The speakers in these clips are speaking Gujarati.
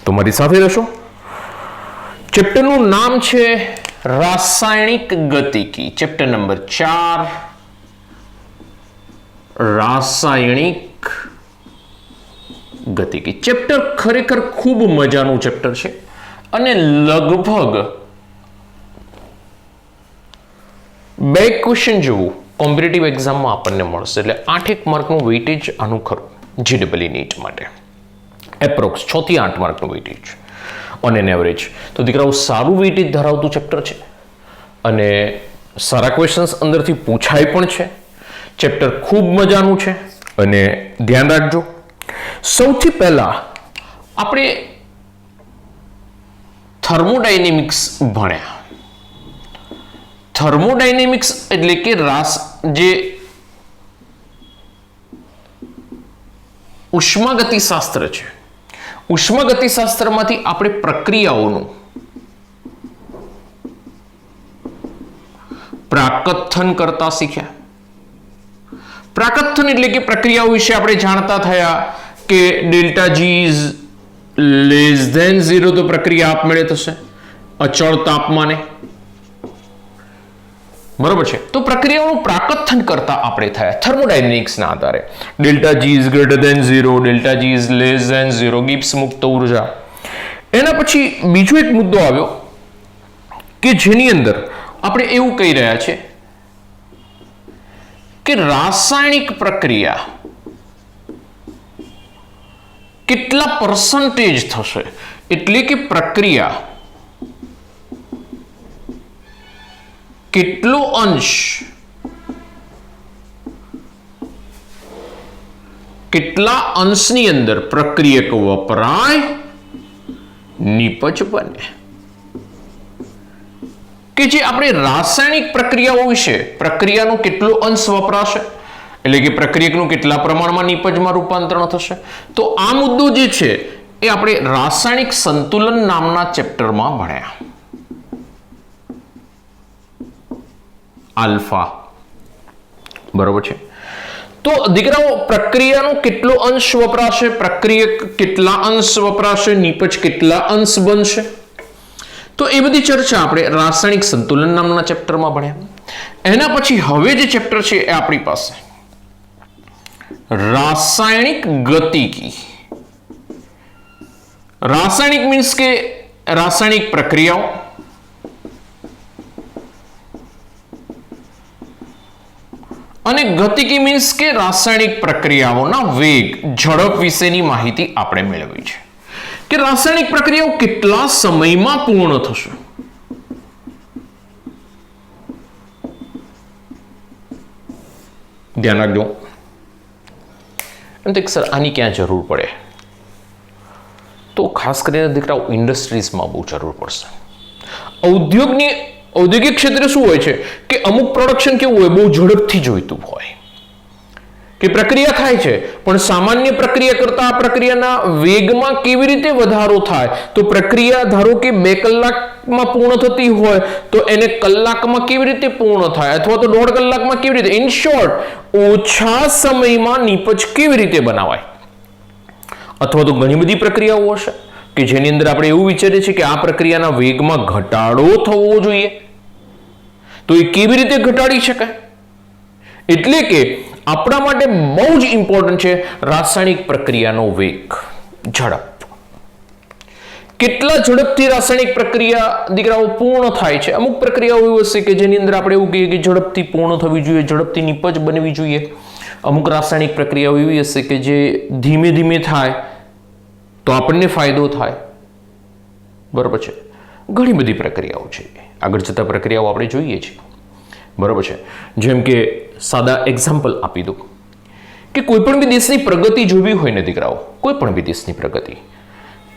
તો મારી સાથે રહેશો. ચેપ્ટરનું નામ છે રાસાયણિક ગતિકી. ચેપ્ટર નંબર 4 રાસાયણિક ગતિકી. ચેપ્ટર ખરેખર ખૂબ મજાનું ચેપ્ટર છે અને લગભગ 2 ક્વેશ્ચન જેવું કોમ્પિટિટિવ એક્ઝામમાં આપણને મળશે. એટલે 8 માર્કનું વેઇટેજ આનું ખરું GEE નીટ માટે. એપ્રોક્સ 6 થી 8 માર્કનું વેઇટેજ ઓન એન એવરેજ. તો દીકરાઓ સારું વેઇટેજ ધરાવતું ચેપ્ટર છે અને સારા ક્વેશ્ચન્સ અંદરથી પૂછાય પણ છે. ચેપ્ટર ખૂબ મજાનું છે અને ધ્યાન રાખજો. સૌથી પહેલા આપણે થર્મોડાયનેમિક્સ ભણ્યા. થર્મોડાયનેમિક્સ એટલે કે જે ઉષ્માગતિશાસ્ત્ર છે. ઉષ્માગતિશાસ્ત્રમાંથી આપણે પ્રક્રિયાઓનું પ્રાકથન કરતા શીખ્યા. પ્રાકથન એટલે કે પ્રક્રિયાઓ વિશે આપણે જાણતા થયા કે delta G is less than 0 તો પ્રક્રિયા આપમેળે થશે અચળ તાપમાને. બરોબર છે. તો પ્રક્રિયાઓનું પ્રાકથન કરતા આપણે થયા થર્મોડાયનેમિક્સના આધારે. Delta G is greater than 0, delta G is less than 0, Gibbs મુક્ત ઉર્જા. એના પછી બીજો એક મુદ્દો આવ્યો કે જેની અંદર આપણે એવું કહી રહ્યા છે કે રાસાયણિક પ્રક્રિયા કેટલા પર્સન્ટેજ થશે, એટલે કે પ્રક્રિયા કેટલો અંશ કેટલા અંશની અંદર પ્રક્રિયક વપરાય નિપજ બને. કે જે આપણે રાસાયણિક પ્રક્રિયાઓ વિશે પ્રક્રિયાનો કેટલો અંશ વપરાશે એટલે કે પ્રક્રિયકનું કેટલા પ્રમાણમાં નિપજમાં રૂપાંતરણ થશે. તો આ મુદ્દો જે છે એ આપણે રાસાયણિક સંતુલન નામના ચેપ્ટરમાં ભણ્યા. આલ્ફા. બરોબર છે. તો દીકરાઓ પ્રક્રિયાનો કેટલો અંશ વપરાશે, પ્રક્રિયક કેટલા અંશ વપરાશે, નિપજ કેટલા અંશ બનશે, તો એ બધી ચર્ચા આપણે રાસાયણિક સંતુલન નામના ચેપ્ટરમાં ભણ્યા. એના પછી હવે જે ચેપ્ટર છે એ આપણી પાસે રાસાયણિક ગતિકી. રાસાયણિક મીન્સ કે રાસાયણિક પ્રક્રિયાઓ અને ગતિકી મીન્સ કે રાસાયણિક પ્રક્રિયાઓના વેગ, ઝડપ વિશેની માહિતી આપણે મેળવી છે કે રાસાયણિક પ્રક્રિયાઓ કેટલા સમયમાં પૂર્ણ થશે. ધ્યાન રાખજો. એમ તો સર આની ક્યાં જરૂર પડે, તો ખાસ કરીને દીકરાઓ ઇન્ડસ્ટ્રીઝમાં બહુ જરૂર પડશે. ઔદ્યોગિક ક્ષેત્રે શું હોય છે કે અમુક પ્રોડક્શન કેવું હોય, બહુ ઝડપથી જોઈતું હોય કે પ્રક્રિયા થાય છે પણ સામાન્ય પ્રક્રિયા કરતા આ પ્રક્રિયાના વેગમાં કેવી રીતે વધારો થાય. તો પ્રક્રિયા ધારો કે 2 કલાકમાં પૂર્ણ થતી હોય તો એને કલાકમાં કેવી રીતે પૂર્ણ થાય, અથવા તો 1.5 કલાકમાં કેવી રીતે. ઇન શોર્ટ, ઓછા સમયમાં નિપજ કેવી રીતે બનાવાય. અથવા તો ઘણી બધી પ્રક્રિયાઓ હશે કે જેની અંદર આપણે એવું વિચારીએ છીએ કે આ પ્રક્રિયાના વેગમાં ઘટાડો થવો જોઈએ, તો એ કેવી રીતે ઘટાડી શકાય. એટલે કે આપણા માટે બહુ જ ઇમ્પોર્ટન્ટ છે રાસાયણિક પ્રક્રિયાનો વેગ, ઝડપ. કેટલા ઝડપથી રાસાયણિક પ્રક્રિયા દીકરાઓ પૂર્ણ થાય છે. અમુક પ્રક્રિયાઓ એવી હશે કે જેની અંદર આપણે એવું કહીએ કે ઝડપથી પૂર્ણ થવી જોઈએ, ઝડપથી નિપજ બનવી જોઈએ. અમુક રાસાયણિક પ્રક્રિયાઓ એવી હશે કે જે ધીમે ધીમે થાય તો આપણને ફાયદો થાય. બરોબર છે. ઘણી બધી પ્રક્રિયાઓ છે, આગળ જતા પ્રક્રિયાઓ આપણે જોઈએ છીએ. બરોબર છે. જેમ કે સાદા એક્ઝામ્પલ આપી દઉં કે કોઈ પણ બી દેશની પ્રગતિ જોવી હોય ને દીકરાઓ, કોઈ પણ બી દેશની પ્રગતિ,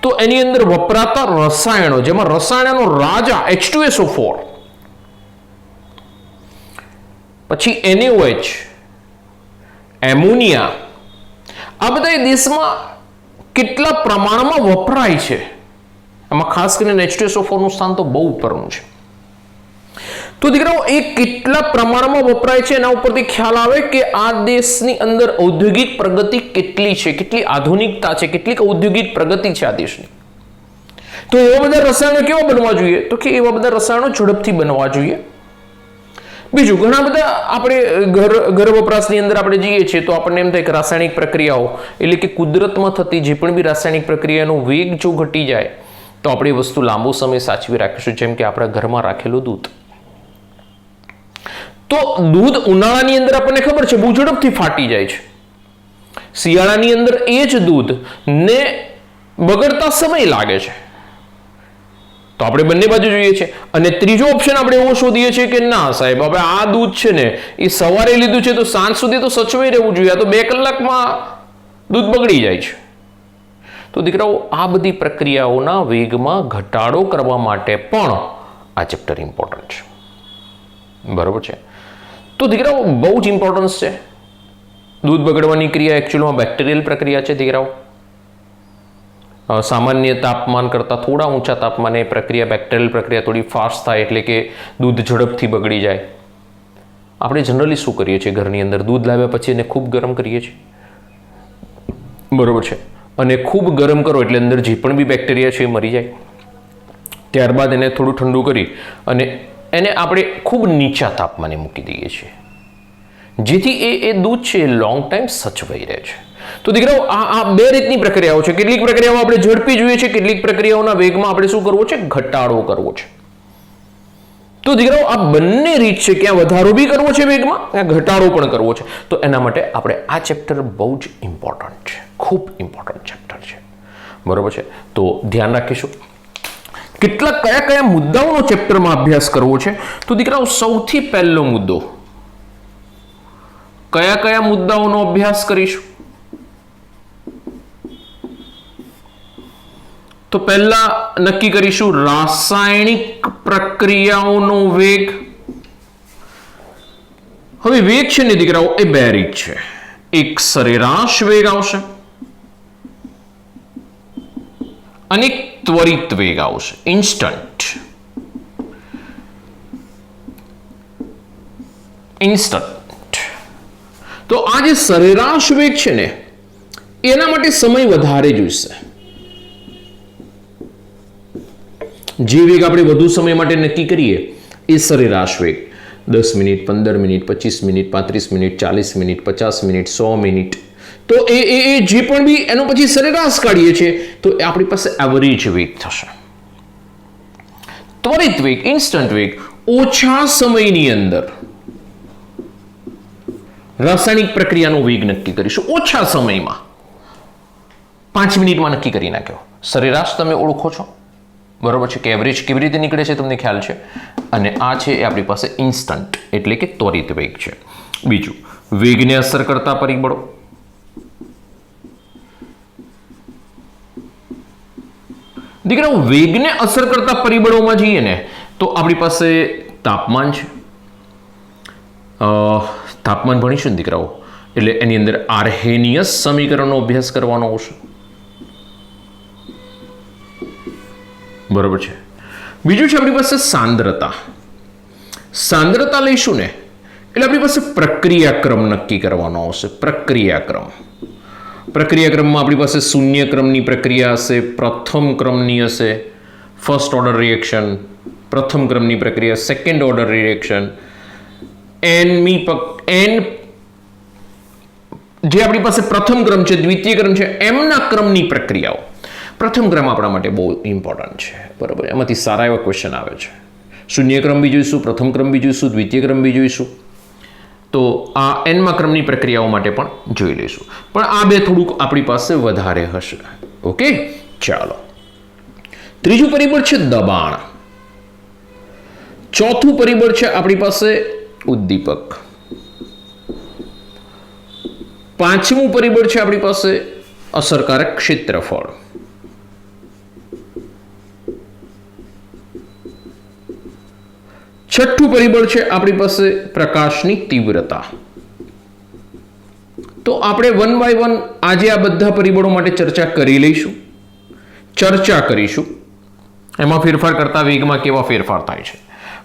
તો એની અંદર વપરાતા રસાયણો, જેમાં રસાયણોનો રાજા H2SO4, પછી NaOH, એમોનિયા, આ બધા દેશમાં કેટલા પ્રમાણમાં વપરાય છે. આમાં ખાસ કરીને H2SO4 નું સ્થાન તો બહુ ઉપરનું છે. તો દીકરાઓ એ કેટલા પ્રમાણમાં વપરાય છે એના ઉપરથી ખ્યાલ આવે કે આ દેશની અંદર ઔદ્યોગિક પ્રગતિ કેટલી છે, કેટલી આધુનિકતા છે, કેટલી ઔદ્યોગિક પ્રગતિ છે આ દેશની. તો એવા બધા રસાયણો કેવા બનવા જોઈએ? તો કે એવા બધા રસાયણો ઝડપથી બનવા જોઈએ. બીજું, ઘણા બધા આપણે ઘર વપરાશની અંદર આપણે જઈએ છીએ તો આપણને એમ થાય કે રાસાયણિક પ્રક્રિયાઓ એટલે કે કુદરતમાં થતી જે પણ બી રાસાયણિક પ્રક્રિયાનો વેગ જો ઘટી જાય તો આપણે એ વસ્તુ લાંબો સમય સાચવી રાખીશું, જેમ કે આપણા ઘરમાં રાખેલું દૂધ. તો દૂધ ઉનાળાની અંદર આપણને ખબર છે બહુ ઝડપથી ફાટી જાય છે. શિયાળાની અંદર એ જ દૂધ ને બગડતા સમય લાગે છે. તો આપણે બંને બાજુ જોઈએ છે. અને ત્રીજો ઓપ્શન આપણે એવો શોધીએ છીએ કે ના સાહેબ, હવે આ દૂધ છે ને એ સવારે લીધું છે તો સાંજ સુધી તો સચવાઈ રહેવું જોઈએ, આ તો 2 કલાકમાં દૂધ બગડી જાય છે. તો દીકરાઓ, આ બધી પ્રક્રિયાઓના વેગમાં ઘટાડો કરવા માટે પણ આ ચેપ્ટર ઇમ્પોર્ટન્ટ છે. બરોબર છે? તો દીકરાઓ, બહુ જ ઇમ્પોર્ટન્સ છે. દૂધ બગડવાની ક્રિયા એકચ્યુઅલમાં બેક્ટેરિયલ પ્રક્રિયા છે દીકરાઓ. સામાન્ય તાપમાન કરતાં થોડા ઊંચા તાપમાને પ્રક્રિયા, બેક્ટેરિયલ પ્રક્રિયા થોડી ફાસ્ટ થાય એટલે કે દૂધ ઝડપથી બગડી જાય. આપણે જનરલી શું કરીએ છીએ ઘરની અંદર? દૂધ લાવ્યા પછી એને ખૂબ ગરમ કરીએ છીએ. બરોબર છે? અને ખૂબ ગરમ કરો એટલે અંદર જે પણ બી બેક્ટેરિયા છે એ મરી જાય. ત્યારબાદ એને થોડું ઠંડુ કરી અને એને આપણે ખૂબ નીચા તાપમાને મૂકી દઈએ છીએ, જેથી એ દૂધ છે એ લોંગ ટાઈમ સચવાઈ રહે છે. તો દીકરાઓ, આ 2 રીતની પ્રક્રિયાઓ છે. કેટલીક પ્રક્રિયાઓ આપણે ઝડપી જોઈએ છે, કેટલીક પ્રક્રિયાઓના વેગમાં આપણે શું કરવો છે? ઘટાડો કરવો છે. તો દીકરાઓ, આ બંને રીત છે. ક્યાં વધારો બી કરવો છે વેગમાં, ક્યાં ઘટાડો પણ કરવો છે. તો એના માટે આપણે આ ચેપ્ટર બહુ જ ઇમ્પોર્ટન્ટ છે, ખૂબ ઇમ્પોર્ટન્ટ ચેપ્ટર છે. બરોબર છે? તો ધ્યાન રાખીશું. કેટલાક કયા મુદ્દાઓનો ચેપ્ટરમાં અભ્યાસ કરવો છે? તો દીકરાઓ, સૌથી પહેલો મુદ્દો, કયા મુદ્દાઓનો અભ્યાસ કરીશું? તો પહેલા નક્કી કરીશું રાસાયણિક પ્રક્રિયાઓનો વેગ. હવે વેગ છે ને દીકરાઓ, એ 2 રીત છે. એક સરેરાશ વેગ આવશે અને એક ત્વરિત વેગ આવશે, ઇન્સ્ટન્ટ. તો આ જે સરેરાશ વેગ છે ને એના માટે સમય વધારે જોઈશે. જે વેગ આપણે વધુ સમય માટે નક્કી કરીએ એ સરેરાશ વેગ. 10 minute, 15 minute, 25 minute, 35 minute, 40 minute, 50 minute, 100 minute. તો એ જે પણ બી એનો પછી સરેરાશ કાઢીએ છીએ તો આપણી પાસે એવરેજ વેગ થશે. ત્વરિત વેગ, ઇન્સ્ટન્ટ વેગ, ઓછા સમયની અંદર રાસાયણિક પ્રક્રિયાનો વેગ નક્કી કરીશું. ઓછા સમયમાં 5 મિનિટમાં નક્કી કરી નાખ્યો. સરેરાશ તમે ઓળખો છો, બરોબર છે? કે એવરેજ કેવી રીતે નીકળે છે તમને ખ્યાલ છે. અને આ છે એ આપણી પાસે ઇન્સ્ટન્ટ એટલે કે ત્વરિત વેગ છે. બીજું, વેગને અસર કરતા પરિબળો. દીકરાઓ, વેગને અસર કરતા પરિબળોમાં જઈએ ને તો આપણી પાસે તાપમાન છે. તાપમાન ભણીશું ને દીકરાઓ, એટલે એની અંદર આર્હેનિયસ સમીકરણનો અભ્યાસ કરવાનો આવશે. બરોબર છે? બીજું છે આપણી પાસે સાંદ્રતા. સાંદ્રતા લઈશું ને એટલે આપણી પાસે પ્રક્રિયાક્રમ નક્કી કરવાનો આવશે. પ્રક્રિયાક્રમમાં આપણી પાસે 0 ક્રમની પ્રક્રિયા હશે, પ્રથમ ક્રમની હશે, ફર્સ્ટ ઓર્ડર રિએક્શન, પ્રથમ ક્રમની પ્રક્રિયા, સેકન્ડ ઓર્ડર રિએક્શન, જે આપણી પાસે પ્રથમ ક્રમ છે, દ્વિતીય ક્રમ છે, એમના ક્રમની પ્રક્રિયાઓ. પ્રથમ ક્રમ આપણા માટે બહુ ઇમ્પોર્ટન્ટ છે. બરાબર? એમાંથી સારા એવા ક્વેશ્ચન આવે છે. 0 ક્રમ બી જોઈશું, પ્રથમ ક્રમ બી જોઈશું, દ્વિતીય ક્રમ બી જોઈશું. તો આ એનમા ક્રમની પ્રક્રિયાઓ માટે પણ જોઈ લઈશું. પણ આ 2 થોડુંક આપણી પાસે વધારે હશે. ઓકે, ચાલો. ત્રીજું પરિબળ છે દબાણ. ચોથું પરિબળ છે આપણી પાસે ઉદ્દીપક. પાંચમું પરિબળ છે આપણી પાસે અસરકારક ક્ષેત્રફળ. છઠ્ઠું પરિબળ છે આપણી પાસે પ્રકાશની તીવ્રતા. તો આપણે 1 બાય 1 આજે આ બધા પરિબળો માટે ચર્ચા કરીશું. એમાં ફેરફાર કરતા વેગમાં કેવા ફેરફાર થાય છે.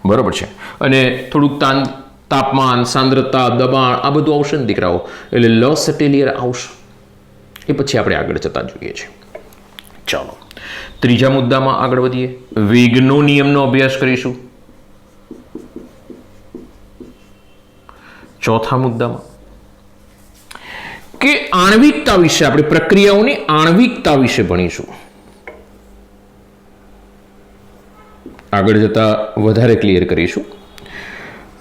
બરોબર છે? અને થોડુંક તાપમાન, સાંદ્રતા, દબાણ આ બધું આવશે ને દીકરાઓ, એટલે લોસ એટેલિયર આવશે. એ પછી આપણે આગળ જતા જોઈએ છીએ. ચાલો. ત્રીજા મુદ્દામાં આગળ વધીએ. વેગનો નિયમનો અભ્યાસ કરીશું. ચોથા મુદ્દામાં કે આણ્વિકતા વિશે, આપણે પ્રક્રિયાઓની આણ્વિકતા વિશે ભણીશું. આગળ જતા વધારે ક્લિયર કરીશું.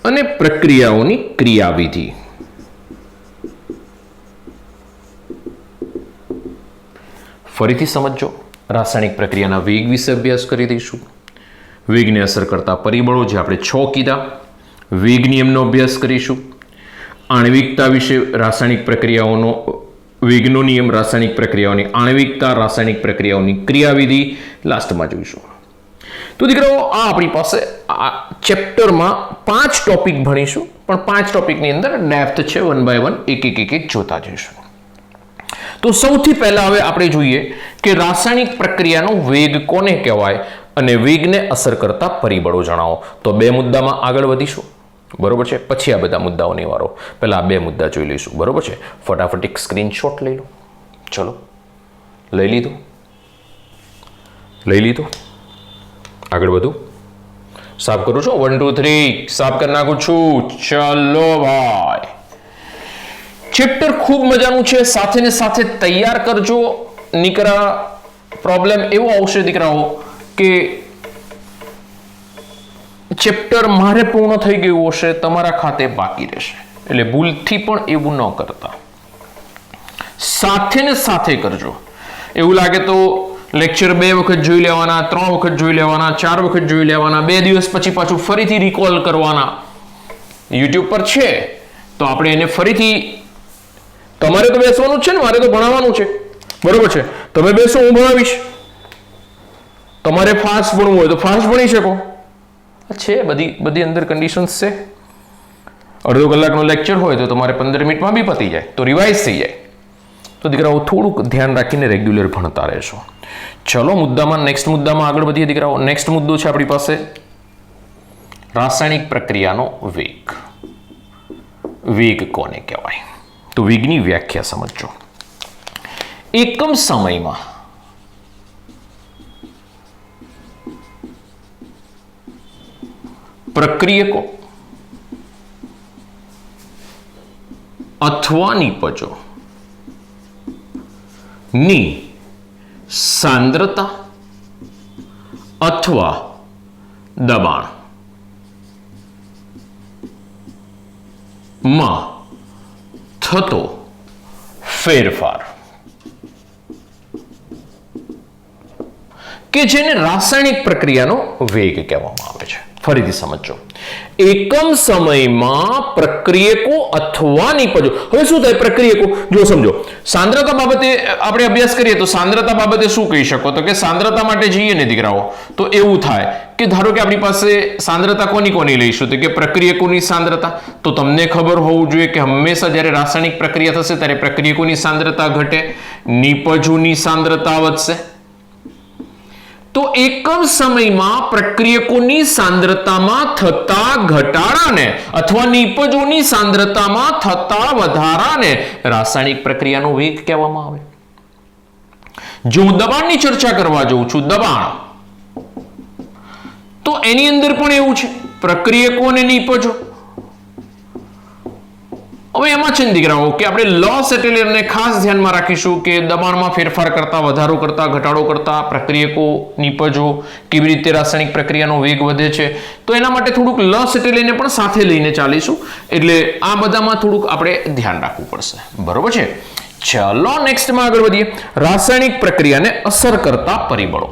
અને પ્રક્રિયાઓની ક્રિયાવિધિ. ફરીથી સમજો. રાસાયણિક પ્રક્રિયાના વેગ વિશે અભ્યાસ કરી દઈશું. વેગને અસર કરતા પરિબળો જે આપણે 6 કીધા. વેગ નિયમનો અભ્યાસ કરીશું. આણ્વિકતા વિશે, રાસાયણિક પ્રક્રિયાઓનો વેગનો નિયમ, રાસાયણિક પ્રક્રિયાઓની આણ્વિકતા, રાસાયણિક પ્રક્રિયાઓની ક્રિયાવિધિ લાસ્ટમાં જોઈશું. તો દીકરાઓ, આ આપણી પાસે આ ચેપ્ટરમાં 5 ટોપિક ભણીશું, પણ 5 ટોપિકની અંદર ડેપ્થ છે. 1 બાય 1 એક જોતા જઈશું. તો સૌથી પહેલા હવે આપણે જોઈએ કે રાસાયણિક પ્રક્રિયાનો વેગ કોને કહેવાય અને વેગને અસર કરતા પરિબળો જણાવો. તો 2 મુદ્દામાં આગળ વધીશું, બરોબર છે. પછી આ બધા મુદ્દાઓની વારો. પહેલા આ 2 મુદ્દા જોઈ લઈશું, બરોબર છે. ફટાફટ એક સ્ક્રીનશોટ લઈ લો. ચલો, લઈ લીધું. આગળ વધુ. સાફ કરું છું. 1 2 3 સાફ કરી નાખું છું. ચલો ભાઈ, ચેપ્ટર ખૂબ મજાનું છે. સાથે ને સાથે તૈયાર કરજો. નીકળા પ્રોબ્લેમ એવો આવશે દીકરાઓ કે ચેપ્ટર મારે પૂર્ણ થઈ ગયું હશે, તમારા ખાતે બાકી રહેશે. એટલે ભૂલથી પણ એવું ન કરતા, સાથે ને સાથે કરજો. એવું લાગે તો લેક્ચર 2 વખત જોઈ લેવાના, 3 વખત જોઈ લેવાના, 4 વખત જોઈ લેવાના, 2 દિવસ પછી પાછું ફરીથી રિકોલ કરવાના. યુટ્યુબ પર છે તો આપણે એને ફરીથી, તમારે તો બેસવાનું જ છે ને, મારે તો ભણાવવાનું છે, બરોબર છે. તમે બેસો, હું ભણાવીશ. તમારે ફાસ્ટ ભણવું હોય તો ફાસ્ટ ભણી શકો છે. બધી અંદર કન્ડિશન્સ છે. અડધો કલાકનો લેક્ચર હોય તો તમારે 15 મિનિટમાં બી પતી જાય, તો રિવાઇઝ થઈ જાય. તો દીકરાઓ, થોડુંક ધ્યાન રાખીને રેગ્યુલર ભણતા રહેશો. ચલો મુદ્દામાં, નેક્સ્ટ મુદ્દામાં આગળ વધીએ દીકરાઓ. નેક્સ્ટ મુદ્દો છે આપણી પાસે રાસાયણિક પ્રક્રિયાનો વેગ. વેગ કોને કહેવાય? તો વેગની વ્યાખ્યા સમજો. એકમ સમયમાં પ્રક્રિયકો અથવા નિપજો ની સાંદ્રતા અથવા દબાણ માં થતો ફેરફાર કે જેને રાસાયણિક પ્રક્રિયાનો વેગ કહેવામાં આવે છે. ફરીથી સમજો. એકમ સમયમાં પ્રક્રિયકો અથવા નિપજો. હવે શું થાય પ્રક્રિયકો? જો સમજો, સાંદ્રતા બાબતે આપણે અભ્યાસ કરીએ તો સાંદ્રતા બાબતે શું કહી શકો? તો કે સાંદ્રતા માટે જઈએ ને દીકરાઓ તો એવું થાય કે ધારો કે આપણી પાસે સાંદ્રતા કોની લઈશું તો કે પ્રક્રિયકોની સાંદ્રતા. તો તમને ખબર હોવું જોઈએ કે હંમેશા જ્યારે રાસાયણિક પ્રક્રિયા થશે ત્યારે પ્રક્રિયકોની સાંદ્રતા ઘટે, નિપજોની સાંદ્રતા વધશે. તો એકમ સમયમાં પ્રક્રિયકોની સાંદ્રતામાં થતા ઘટાડાને અથવા નિપજોની સાંદ્રતામાં થતા વધારાને રાસાયણિક પ્રક્રિયાનો વેગ કહેવામાં આવે. જો હું દબાણની ચર્ચા કરવા જાઉં છું, દબાણ, તો એની અંદર પણ એવું છે, પ્રક્રિયકો અને નિપજો. હવે એમાં છે ને દીકરાઓ કે આપણે લોસ એટેલિયરને ખાસ ધ્યાનમાં રાખીશું કે દબાણમાં ફેરફાર કરતા, વધારો કરતા, ઘટાડો કરતા પ્રક્રિયકો, નિપજો, કેવી રીતે રાસાયણિક પ્રક્રિયાનો વેગ વધે છે. તો એના માટે થોડુંક લોસ એટેલિયરને પણ સાથે લઈને ચાલીશું. એટલે આ બધામાં થોડુંક આપણે ધ્યાન રાખવું પડશે, બરોબર છે. ચલો નેક્સ્ટમાં આગળ વધીએ. રાસાયણિક પ્રક્રિયાને અસર કરતા પરિબળો.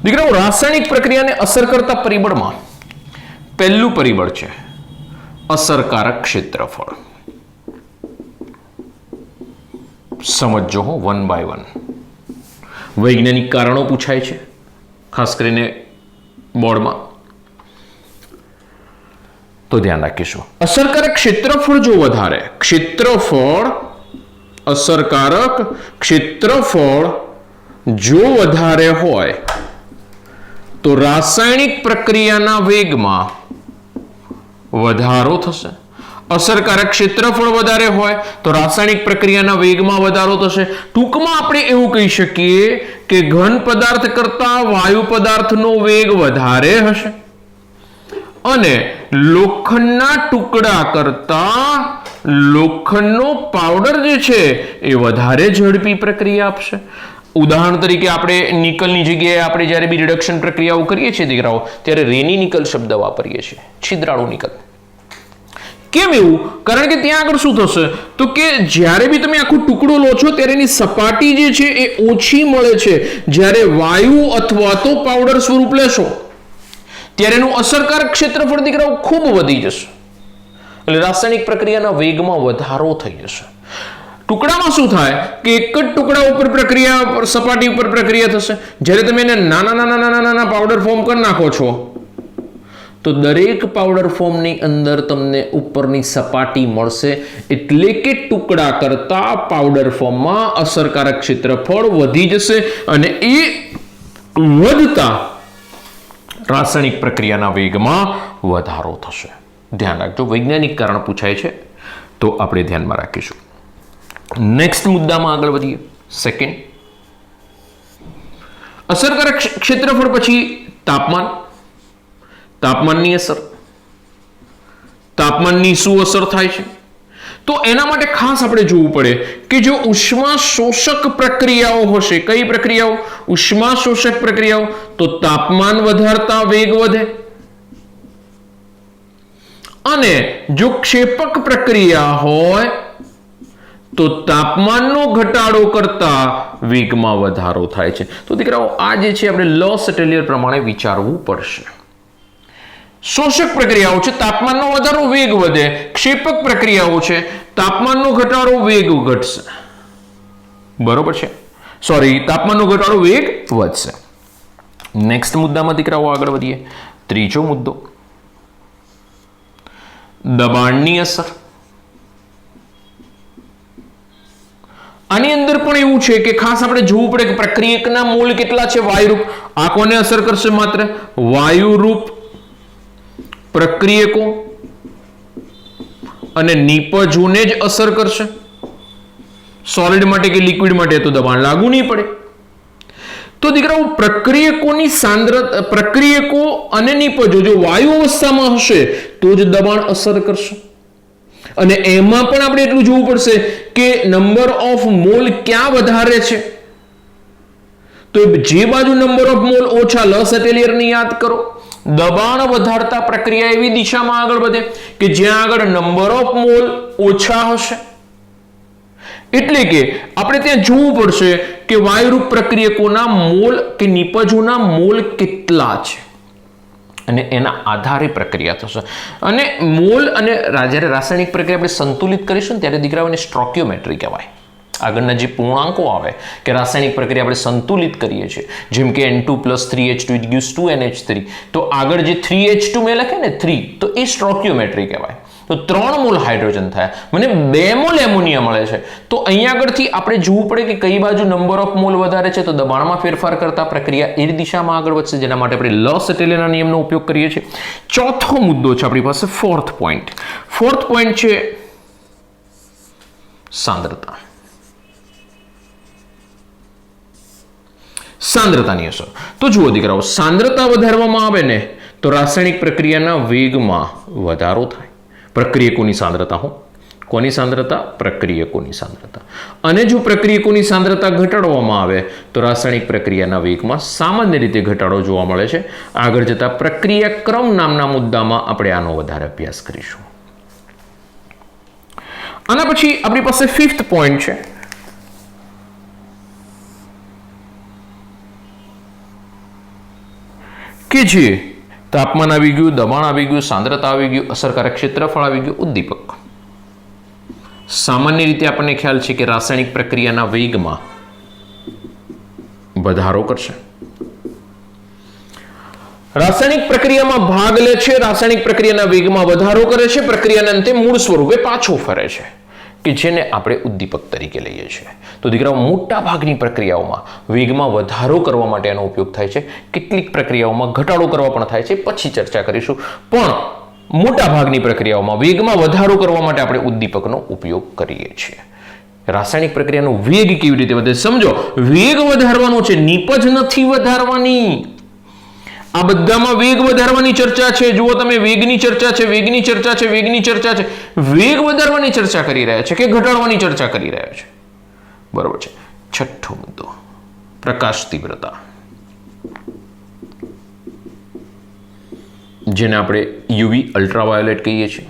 દીકરાઓ, રાસાયણિક પ્રક્રિયાને અસર કરતા પરિબળમાં પહેલું પરિબળ છે અસરકારક ક્ષેત્રફળ. સમજો હું 1 બાય 1. વૈજ્ઞાનિક કારણો પૂછાય છે ખાસ કરીને બોર્ડમાં, તો ધ્યાન રાખીશું. અસરકારક ક્ષેત્રફળ જો વધારે, અસરકારક ક્ષેત્રફળ જો વધારે હોય તો રાસાયણિક પ્રક્રિયાના વેગમાં વધારો થશે. અસરકારક ક્ષેત્રફળ વધારે હોય તો રાસાયણિક પ્રક્રિયાના વેગમાં વધારો થશે. ટૂંકમાં આપણે એવું કહી શકીએ કે ઘન પદાર્થ કરતા વાયુ પદાર્થનો વેગ વધારે હશે અને લોખંડના ટુકડા કરતા લોખંડનો પાવડર જે છે એ વધારે ઝડપી પ્રક્રિયા આપશે. ઉદાહરણ તરીકે આપણે નિકલની જગ્યાએ આપણે જ્યારે બી રિડક્શન પ્રક્રિયાઓ કરીએ છીએ દીકરાઓ, ત્યારે રેની નિકલ શબ્દ વાપરીએ છીએ, છિદ્રાળુ નિકલ. કેમ એવું? કારણ કે ત્યાં આગળ શું થશે તો કે જ્યારે બી તમે આખું ટુકડો લો છો ત્યારે એની સપાટી જે છે એ ઓછી મળે છે. જ્યારે વાયુ અથવા તો પાવડર સ્વરૂપ લેશો ત્યારે એનું અસરકારક ક્ષેત્રફળ દીકરાઓ ખૂબ વધી જશે. એટલે રાસાયણિક પ્રક્રિયાના વેગમાં વધારો થઈ જશે. ટુકડામાં શું થાય કે એક જ ટુકડા ઉપર પ્રક્રિયા, સપાટી ઉપર પ્રક્રિયા થશે. જ્યારે તમે એને નાના પાવડર ફોર્મ કરી નાખો છો તો દરેક પાવડર ફોર્મની અંદર તમને ઉપરની સપાટી મળશે. એટલે કે ટુકડા કરતા પાવડર ફોર્મમાં અસરકારક ક્ષેત્રફળ વધી જશે અને એ વધતા રાસાયણિક પ્રક્રિયાના વેગમાં વધારો થશે. ધ્યાન રાખજો, વૈજ્ઞાનિક કારણ પૂછાય છે તો આપણે ધ્યાનમાં રાખીશું. નેક્સ્ટ મુદ્દામાં આગળ વધીએ. સેકન્ડ, અસરકારક ક્ષેત્રફળ પછી તાપમાન. તાપમાનની અસર. તાપમાનની શું અસર થાય છે? તો એના માટે ખાસ આપણે જોવું પડે કે જો ઉષ્મા શોષક પ્રક્રિયાઓ હશે, કઈ પ્રક્રિયાઓ? ઉષ્મા શોષક પ્રક્રિયાઓ, તો તાપમાન વધારતા વેગ વધે. અને જો ક્ષેપક પ્રક્રિયા હોય તો તાપમાનનો ઘટાડો કરતા વેગમાં વધારો થાય છે. તો દીકરાઓ આ જે છે આપણે લોસ એટેલિયર પ્રમાણે વિચારવું પડશે. શોષક પ્રક્રિયાઓ છે, તાપમાનનો વધારો વેગ વધે. ક્ષેપક પ્રક્રિયાઓ છે, તાપમાનનો ઘટાડો વેગ ઘટશે. બરોબર છે? સોરી, તાપમાનનો ઘટાડો વેગ વધશે. નેક્સ્ટ મુદ્દામાં દીકરાઓ આગળ વધીએ. ત્રીજો મુદ્દો, દબાણની અસર. આની અંદર પણ એવું છે કે ખાસ આપણે જોવું પડે કે પ્રક્રિયકના મોલ કેટલા છે વાયુરૂપ. આ કોને અસર કરશે? માત્ર વાયુરૂપ પ્રક્રિયકો અને નિપજોને જ અસર કરશે. સોલિડ માટે કે લિક્વિડ માટે તો દબાણ લાગુ નહીં પડે. તો દીકરાઓ પ્રક્રિયકોની સાંદ્રતા, પ્રક્રિયકો અને નિપજો જો વાયુ અવસ્થામાં હશે તો જ દબાણ અસર કરશે. અને એમાં પણ આપણે એટલું જોવું પડશે કે નંબર ઓફ મોલ ક્યાં વધારે છે. તો જે બાજુ નંબર ઓફ મોલ ઓછા, લસ એટેલિયરની યાદ કરો. દબાણ વધારતા પ્રક્રિયા એવી દિશામાં આગળ વધે કે જ્યાં આગળ નંબર ઓફ મોલ ઓછા હશે. એટલે કે આપણે ત્યાં જોવું પડશે કે વાયુરૂપ પ્રક્રિયકોના મોલ કે નિપજોના મોલ કેટલા છે અને એના આધારે પ્રક્રિયા થશે. અને મોલ અને જ્યારે રાસાયણિક પ્રક્રિયા આપણે સંતુલિત કરીશું ત્યારે દીકરાઓને સ્ટોકિયોમેટ્રી કહેવાય. આગળના જે પૂર્ણાંકો આવે કે રાસાયણિક પ્રક્રિયા આપણે સંતુલિત કરીએ છીએ, જેમ કે N2 + 3H2 = 2NH3, તો આગળ જે 3H2 મેં લખે ને 3, તો એ સ્ટોકિયોમેટ્રી કહેવાય. તો 3 મોલ હાઇડ્રોજન થયા, મને 2 મોલ એમોનિયા મળે છે. તો અહીંયા આગળથી આપણે જોવું પડે કે કઈ બાજુ નંબર ઓફ મોલ વધારે છે, તો દબાણમાં ફેરફાર કરતા પ્રક્રિયા એ દિશામાં આગળ વધશે, જેના માટે આપણે લોસ એટેલિયરના નિયમનો ઉપયોગ કરીએ છીએ. ચોથો મુદ્દો છે આપણી પાસે ફોર્થ પોઈન્ટ. ફોર્થ પોઈન્ટ છે સાંદ્રતા. સાંદ્રતાની અસર. તો જુઓ દીકરાઓ, સાંદ્રતા વધારવામાં આવે ને તો રાસાયણિક પ્રક્રિયાના વેગમાં વધારો થાય. પ્રક્રિયકોની સાંદ્રતા હો, કોની સાંદ્રતા? પ્રક્રિયકોની સાંદ્રતા. અને જો પ્રક્રિયકોની સાંદ્રતા ઘટાડવામાં આવે તો રાસાયણિક પ્રક્રિયાના વેગમાં સામાન્ય રીતે ઘટાડો જોવા મળે છે. આગળ જતા પ્રક્રિયા ક્રમ નામના મુદ્દામાં આપણે આનો વધારે અભ્યાસ કરીશું. આના પછી આપણી પાસે ફિફ્થ પોઈન્ટ છે કે જે તાપમાન આવી ગયું, દબાણ આવી ગયું, સાંદ્રતા આવી ગયું, અસરકારક ક્ષેત્રફળ આવી ગયું, ઉદ્દીપક. સામાન્ય રીતે આપણને ખ્યાલ છે કે રાસાયણિક પ્રક્રિયાના વેગમાં વધારો કરશે. રાસાયણિક પ્રક્રિયામાં ભાગ લે છે, રાસાયણિક પ્રક્રિયાના વેગમાં વધારો કરે છે, પ્રક્રિયાના અંતે મૂળ સ્વરૂપે પાછો ફરે છે, કે જેને આપણે ઉદ્દીપક તરીકે લઈએ છીએ. તો દીકરાઓ, મોટા ભાગની પ્રક્રિયાઓમાં વેગમાં વધારો કરવા માટે એનો ઉપયોગ થાય છે. કેટલીક પ્રક્રિયાઓમાં ઘટાડો કરવા પણ થાય છે, પછી ચર્ચા કરીશું. પણ મોટા ભાગની પ્રક્રિયાઓમાં વેગમાં વધારો કરવા માટે આપણે ઉદ્દીપકનો ઉપયોગ કરીએ છીએ. રાસાયણિક પ્રક્રિયાનો વેગ કેવી રીતે વધે સમજો. વેગ વધારવાનો છે, નીપજ નથી વધારવાની. આ બધામાં વેગ વધારવાની ચર્ચા છે. જુઓ તમે, વેગની ચર્ચા છે, વેગની ચર્ચા છે, વેગની ચર્ચા છે. વેગ વધારવાની ચર્ચા કરી રહ્યા છે કે ઘટાડવાની ચર્ચા કરી રહ્યા છે? બરોબર છે. છઠ્ઠો મુદ્દો, પ્રકાશ તીવ્રતા, જેને આપણે યુવી અલ્ટ્રાવાયોલેટ કહીએ છીએ.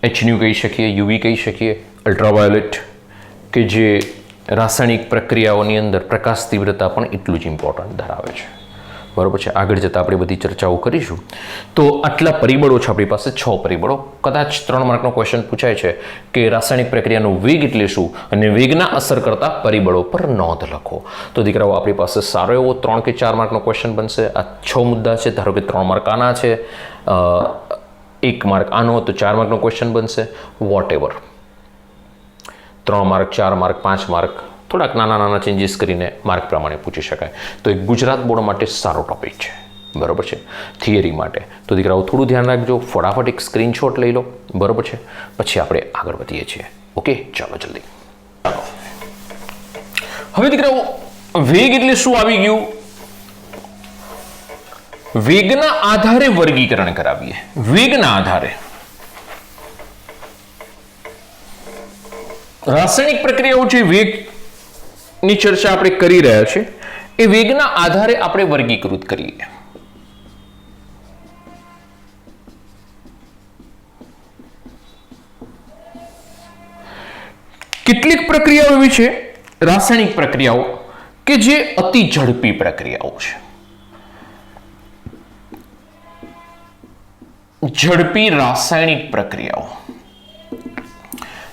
એચન્યુ કહી શકીએ, યુવી કહી શકીએ, અલ્ટ્રાવાયોલેટ, કે જે રાસાયણિક પ્રક્રિયાઓની અંદર પ્રકાશ તીવ્રતા પણ એટલું જ ઇમ્પોર્ટન્ટ ધરાવે છે. બરોબર છે. આગળ જતાં આપણે બધી ચર્ચાઓ કરીશું. તો આટલા પરિબળો છે આપણી પાસે, 6 પરિબળો. કદાચ 3 માર્કનો ક્વેશ્ચન પૂછાય છે કે રાસાયણિક પ્રક્રિયાનો વેગ એટલે શું અને વેગના અસર કરતા પરિબળો પર નોંધ લખો. તો દીકરાઓ, આપણી પાસે સારો એવો 3 કે 4 માર્કનો ક્વેશ્ચન બનશે. આ 6 મુદ્દા છે. ધારો કે 3 માર્ક આના છે, 1 માર્ક આનો, તો 4 માર્કનો ક્વેશ્ચન બનશે. Whatever, 3 mark, 4 mark, 5 mark, થોડાક નાના નાના ચેન્જીસ કરીને માર્ક પ્રમાણે પૂછી શકાય. તો એક ગુજરાત બોર્ડ માટે સારો ટોપિક છે. બરોબર છે. થિયરી માટે તો દીકરાઓ થોડું ધ્યાન રાખજો. ફટાફટ એક સ્ક્રીનશોટ લઈ લો. બરોબર છે. પછી આપણે આગળ વધીએ છીએ. ઓકે, ચાલો જલ્દી. ચાલો હવે દીકરાઓ, વેગ એટલે શું આવી ગયું? વેગના આધારે વર્ગીકરણ કરાવીએ. વેગના આધારે રાસાયણિક પ્રક્રિયાઓ છે, વેગની ચર્ચા આપણે કરી રહ્યા છીએ, એ વેગના આધારે આપણે વર્ગીકૃત કરીએ. કેટલીક પ્રક્રિયાઓ એવી છે, રાસાયણિક પ્રક્રિયાઓ, કે જે અતિ ઝડપી પ્રક્રિયાઓ છે. ઝડપી રાસાયણિક પ્રક્રિયાઓ.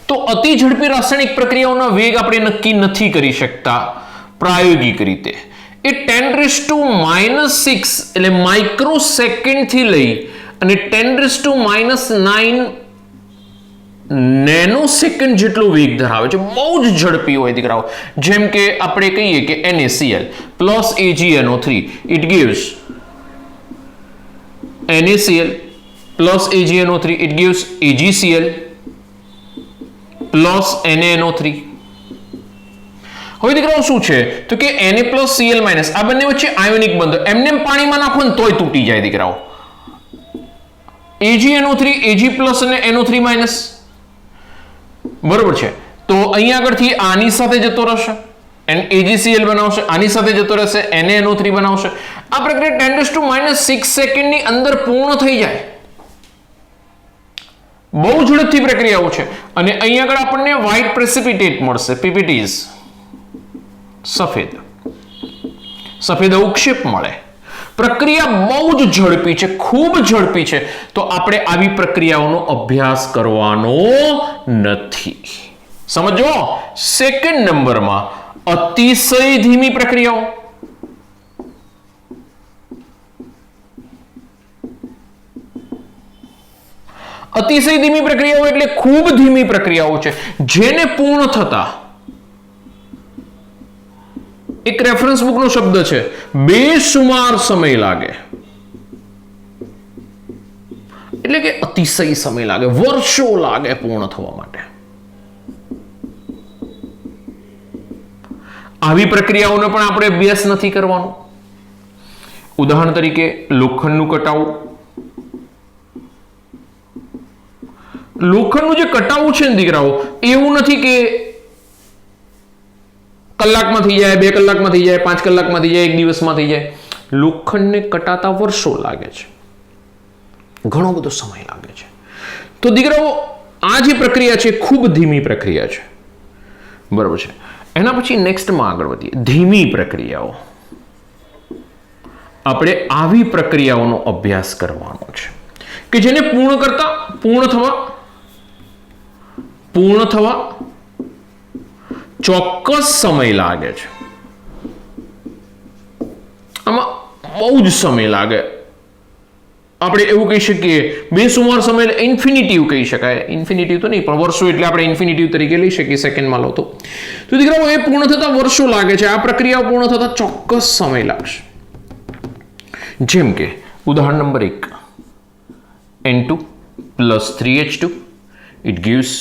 તો અતિ ઝડપી રાસાયણિક પ્રક્રિયાઓના વેગ આપણે નક્કી નથી કરી શકતા પ્રાયોગિક રીતે. એ 10⁻⁶ એટલે માઇક્રોસેકન્ડ થી લઈ અને 10⁻⁹ નેનોસેકન્ડ જેટલો વેગ ધરાવે છે. બહુ જ ઝડપી હોય દીકરાઓ. જેમ કે આપણે કહીએ કે NaCl plus AgNO3 it gives NaCl plus AgNO3 it gives AgCl plus NaNO3. હવે દીકરાઓ શું છે તો કે Na પ્લસ Cl માઇનસ આ બંને વચ્ચે આયોનિક બંધ, એમને પાણીમાં નાખો ને તોય તૂટી જાય દીકરાઓ. AgNO3 Ag પ્લસ અને NO3 માઇનસ. બરોબર છે. તો અહીંયા આગળથી આની સાથે જતો રહેશે, AgCl બનાવશે, આની સાથે જતો રહેશે, NaNO3 બનાવશે. આ પ્રક્રિયા 10⁻⁶ સેકન્ડની અંદર પૂર્ણ થઈ જાય. બહુ ઝડપથી પ્રક્રિયાઓ છે. અને અહીં આગળ આપણને વ્હાઇટ પ્રેસિપિટેટ મળશે, PPTs, સફેદ અવક્ષેપ મળે. પ્રક્રિયા બહુ જ ઝડપી છે, ખૂબ ઝડપી છે. તો આપણે આવી પ્રક્રિયાઓનો અભ્યાસ કરવાનો નથી. સમજો. સેકન્ડ નંબરમાં અતિશય ધીમી પ્રક્રિયાઓ. અતિશય ધીમી પ્રક્રિયાઓ એટલે ખૂબ ધીમી પ્રક્રિયાઓ છે, જેને પૂર્ણ થતા, એક રેફરન્સ બુકનો શબ્દ છે, બેસુમાર સમય લાગે. એટલે કે અતિશય સમય લાગે, વર્ષો લાગે પૂર્ણ થવા માટે. આવી પ્રક્રિયાઓનો પણ આપણે અભ્યાસ નથી કરવાનો. ઉદાહરણ તરીકે લોખંડનું કટાવું. લોખંડનું જે કટાવું છે ને દીકરાઓ, એવું નથી કે કલાકમાં થઈ જાય, 2 કલાકમાં થઈ જાય, 5 કલાકમાં થઈ જાય, 1 દિવસમાં થઈ જાય. લોખંડને કટાતા વર્ષો લાગે છે, ઘણો બધો સમય લાગે છે. તો દીકરાઓ, આ જે પ્રક્રિયા છે ખૂબ ધીમી પ્રક્રિયા છે. બરોબર છે. એના પછી નેક્સ્ટમાં આગળ વધીએ. ધીમી પ્રક્રિયાઓ. આપણે આવી પ્રક્રિયાઓનો અભ્યાસ કરવાનો છે કે જેને પૂર્ણ થવા ચોક્કસ સમય લાગે છે. આમાં બહુ જ સમય લાગે. આપણે એવું કહી શકીએ બેસુમાર સમય એટલે ઇન્ફિનિટિવ કહી શકાય. ઇન્ફિનિટિવ તો નહીં, પણ વર્ષો એટલે આપણે ઇન્ફિનિટિવ તરીકે લઈ શકીએ, સેકન્ડમાં લો તો. તો દીકરાઓ, એ પૂર્ણ થતા વર્ષો લાગે છે. આ પ્રક્રિયા પૂર્ણ થતા ચોક્કસ સમય લાગશે. જેમ કે ઉદાહરણ number 1 N2 + 3H2 it gives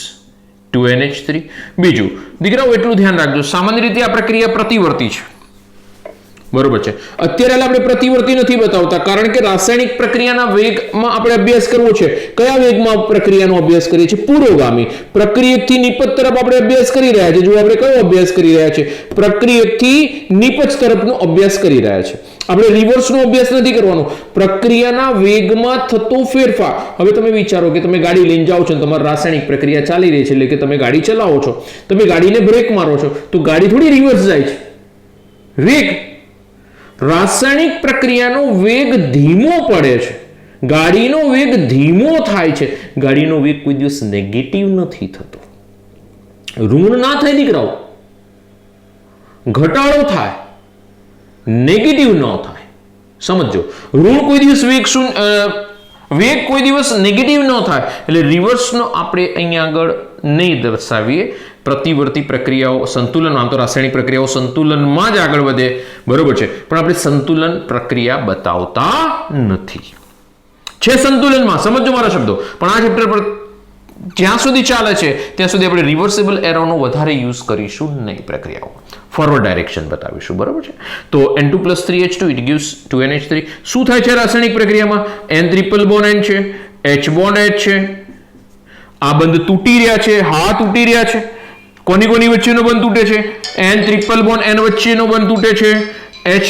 2NH3. બીજું દીકરાઓ એટલું ધ્યાન રાખજો, સામાન્ય રીતે આ પ્રક્રિયા પ્રતિવર્તી છે, બરોબર છે. અત્યારે આપણે પ્રતિવર્તી નથી બતાવતા કારણ કે રાસાયણિક પ્રક્રિયાના વેગમાં આપણે અભ્યાસ કરવો છે. કયા વેગમાં પ્રક્રિયાનો અભ્યાસ કરીએ છીએ? પુરોગામી. પ્રક્રિયકથી નિપજ તરફ આપણે અભ્યાસ કરી રહ્યા છીએ. જો આપણે કયો અભ્યાસ કરી રહ્યા છીએ? પ્રક્રિયકથી નિપજ તરફનો અભ્યાસ કરી રહ્યા છીએ. આપણે રિવર્સનો અભ્યાસ નથી કરવાનો. પ્રક્રિયાના વેગમાં થતો ફેરફાર. હવે તમે વિચારો કે તમે ગાડી લઈને જાઓ છો અને તમારી રાસાયણિક પ્રક્રિયા ચાલી રહી છે, એટલે કે તમે ગાડી ચલાવો છો, તમે ગાડીને બ્રેક મારો છો તો ગાડી થોડી રિવર્સ જાય છે. વેગ રાસાયણિક પ્રક્રિયાનો વેગ ધીમો પડે છે, ગાડીનો વેગ ધીમો થાય છે. ગાડીનો વેગ કોઈ દિવસ નેગેટિવ નથી થતો, ઋણ ના થાય દીકરાઓ, ઘટાડો થાય, નેગેટિવ ન થાય. સમજો, ઋણ કોઈ દિવસ વેગ કોઈ દિવસ નેગેટિવ ન થાય, એટલે રિવર્સનો આપણે અહીંયા આગળ નહીં દર્શાવીએ. પ્રતિવર્તી પ્રક્રિયાઓ સંતુલન, આમ તો રાસાયણિક પ્રક્રિયાઓ સંતુલનમાં જ આગળ વધે, બરોબર છે, પણ આપણે સંતુલન પ્રક્રિયા બતાવતા નથી. છે સંતુલનમાં, સમજો મારા શબ્દો, પણ આ ચેપ્ટર પર જ્યાં સુધી ચાલે છે ત્યાં સુધી આપણે રિવર્સિબલ એરોનો વધારે યુઝ કરીશું નહીં. પ્રક્રિયાઓ ફોરવર્ડ ડાયરેક્શન બતાવીશું, બરોબર છે. તો N2 + 3H2 it gives 2NH3. શું થાય છે રાસાયણિક પ્રક્રિયામાં? N ટ્રિપલ બોન્ડ N છે, H બોન્ડ H છે, આ બંધ તૂટી રહ્યા છે, હા તૂટી રહ્યા છે. કોની કોની વચ્ચેનો બંધ તૂટે છે? N ટ્રિપલ બોન્ડ N વચ્ચેનો બંધ તૂટે છે, H